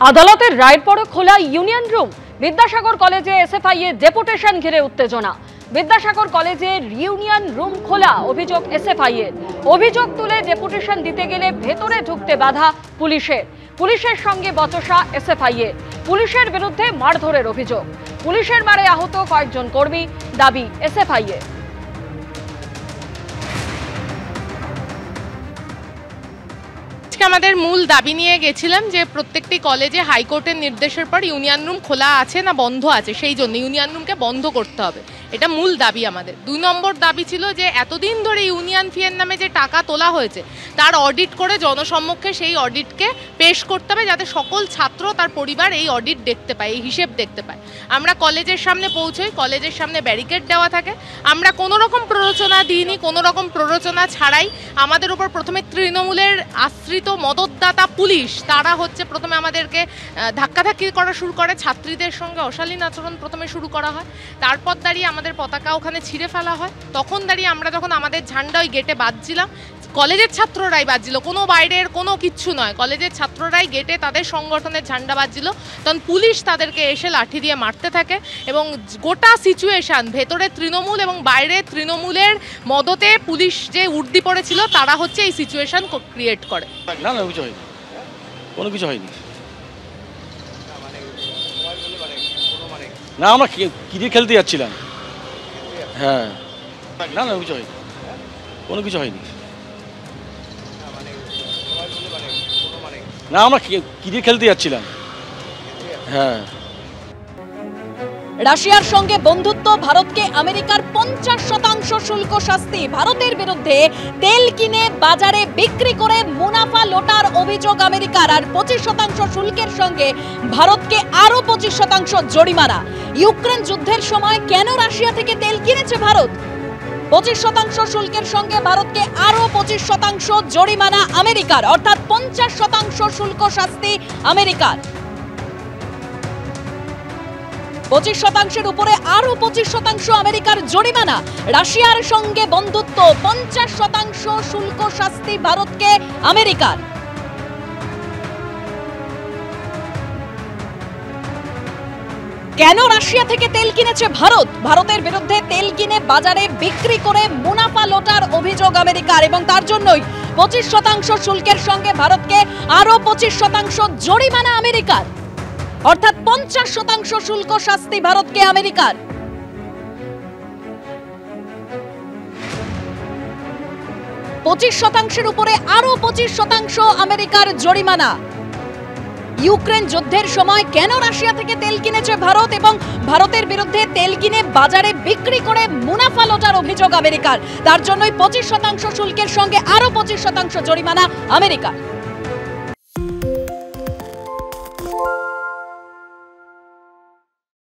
আদালতের রায়ের পরে খোলা ইউনিয়ন রুম। বিদ্যাসাগর কলেজে এসএফআই ডেপুটেশন ঘিরে উত্তেজনা। বিদ্যাসাগর কলেজের ইউনিয়ন রুম খোলা, অভিযোগ এসএফআই এর। অভিযোগ তুলে ডেপুটেশন দিতে গেলে ভেতরে ঢুকতে বাধা পুলিশের সঙ্গে বচসা এসএফআই এর। পুলিশের বিরুদ্ধে মারধরের অভিযোগ। পুলিশের মারে আহত কয়েকজন কর্মী, দাবি এসএফআই এর। আমাদের মূল দাবি নিয়ে গেছিলাম যে প্রত্যেকটি কলেজে হাইকোর্টের নির্দেশের পর ইউনিয়ন রুম খোলা আছে না বন্ধ আছে, সেই জন্য ইউনিয়ন রুমকে বন্ধ করতে হবে, এটা মূল দাবি আমাদের। 2 নম্বর দাবি ছিল যে এতদিন ধরে ইউনিয়ন ফিয়ের নামে যে টাকা তোলা হয়েছে তার অডিট করে জনসম্মুখে সেই অডিটকে পেশ করতে হবে, যাতে সকল ছাত্র তার পরিবার এই অডিট দেখতে পায়, এই হিসেব দেখতে পায়। আমরা কলেজের সামনে পৌঁছই, কলেজের সামনে ব্যারিকেড দেওয়া থাকে। আমরা কোনো রকম প্ররোচনা দিইনি, কোনো রকম প্ররোচনা ছাড়াই আমাদের উপর প্রথমে তৃণমূলের আশ্রিত মদতদাতা পুলিশ, তারা প্রথমে আমাদেরকে ধাক্কাধাক্কি করা শুরু করে, ছাত্রীদের সঙ্গে অশালীন আচরণ প্রথমে শুরু করা হয়। তারপর দাঁড়িয়ে আমাদের পতাকা ওখানে ছিঁড়ে ফেলা হয়। তখন দাঁড়িয়ে আমরা যখন আমাদের ঝান্ডা ওই গেটে বাজছিলাম, কলেজের ছাত্ররাই বাজছিল, কোনো বাইরের কোনো কিচ্ছু নয়, কলেজের ছাত্ররাই গেটে তাদের সংগঠনের ঝান্ডা বাজছিল, তখন পুলিশ তাদেরকে এসে লাঠি দিয়ে মারতে থাকে। এবং গোটা সিচুয়েশান ভেতরে তৃণমূল এবং বাইরে তৃণমূলের মদতে পুলিশ যে উর্দি পড়েছিল, তারা এই সিচুয়েশান ক্রিয়েট করে। না না, কিছু হয়নি, কোনো কিছু হয়নি। না, আমরা ক্রিকেট খেলতে যাচ্ছিলাম। হ্যাঁ, না না, কিছু হয়নি, কোনো কিছু হয়নি। না, আমরা ক্রিকেট খেলতে যাচ্ছিলাম। হ্যাঁ। রাশিয়ার সঙ্গে বন্ধুত্ব, ভারতকে আমেরিকার 50% শুল্ক শাস্তি। ভারতের বিরুদ্ধে তেল কিনে বাজারে বিক্রি করে মুনাফা লোটার অভিযোগ আমেরিকার। আর 25% শুল্কের সঙ্গে ভারতকে আরো 25% জরিমানা। ইউক্রেন যুদ্ধের সময় কেন রাশিয়া থেকে তেল কিনেছে ভারত? 25% শুল্কের সঙ্গে ভারতকে আরো 25% জরিমানা আমেরিকার, অর্থাৎ 50% শুল্ক শাস্তি আমেরিকার। 25%-এর উপরে আরো 25% আমেরিকার জরিমানা। রাশিয়ার সঙ্গে বন্ধুত্ব, 50% শুল্ক শাস্তি ভারতকে আমেরিকার। কেন রাশিয়া থেকে তেল কিনেছে ভারত? ভারতের বিরুদ্ধে তেল কিনে বাজারে বিক্রি করে মুনাফা লোটার অভিযোগ আমেরিকার, এবং তার জন্যই 25% শুল্কের সঙ্গে ভারতকে আরো 25% জরিমানা আমেরিকার, অর্থাৎ 50% শুল্ক শাস্তি ভারতকে আমেরিকার। 25%-এর উপরে আরো 25% আমেরিকার জরিমানা। ইউক্রেন যুদ্ধের সময় কেন রাশিয়া থেকে তেল কিনেছে ভারত, এবং ভারতের বিরুদ্ধে তেল কিনে বাজারে বিক্রি করে মুনাফা লোটার অভিযোগ আমেরিকার, তার জন্যই 25% শুল্কের সঙ্গে আরো 25% জরিমানা আমেরিকা।